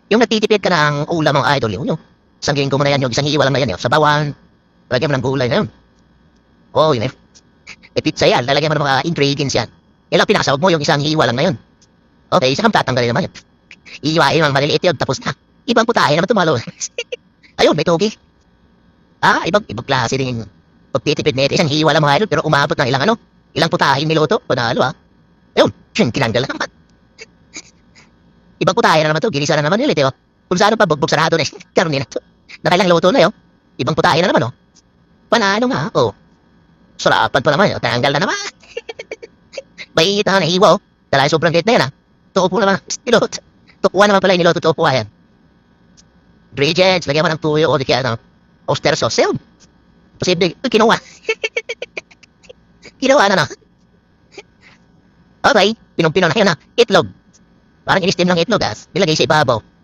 Yung nagtitipid ka ng ulam mga idol, yun. Sanggin ko mo na yan, yung isang hiwa lang na yan, yung sabawan. Lagyan mo ng gulay na yun. Oo, yun eh. Eh, pizza yan, lalagyan mo ng mga ingredients yan. Yan lang pinakasawag mo, yung isang hiwa lang na yun. Okay, isa kang tatanggalin naman yun. Iiwain mo, maliliit yun, tapos na. Ibang putahe naman tumalo. Ayun, may togi. Ibang klase din yung pagtitipid nito. Isang hiwa lang mga idol, pero umabot ng ilang putahe yung niluto. Panalo Ayun, tinanggal na naman. Ibang putahe na naman to, ginisa na naman yun, oh. Kung saan pa, bugbog sarado na eh. Karoon na to. Nakailang luto na yun. Ibang putahe na naman, oh. Panalo nga, oh. Sarapan pa naman, oh. Tanggal na naman. Mainit na hiwa, oh. Dahil sobrang liit na yan, ah. Tupo naman, niluto. Tupuan naman pala yung niluto, tupuan yan. Ingredients, lagyan mo ng tuyo, o di kaya, oyster sauce, yun. Posible, kinuha. Kinuha na, no. Okay, pinong-pino na yun, itlog. Parang in-steam ng itlog, nilagay sa ibabaw.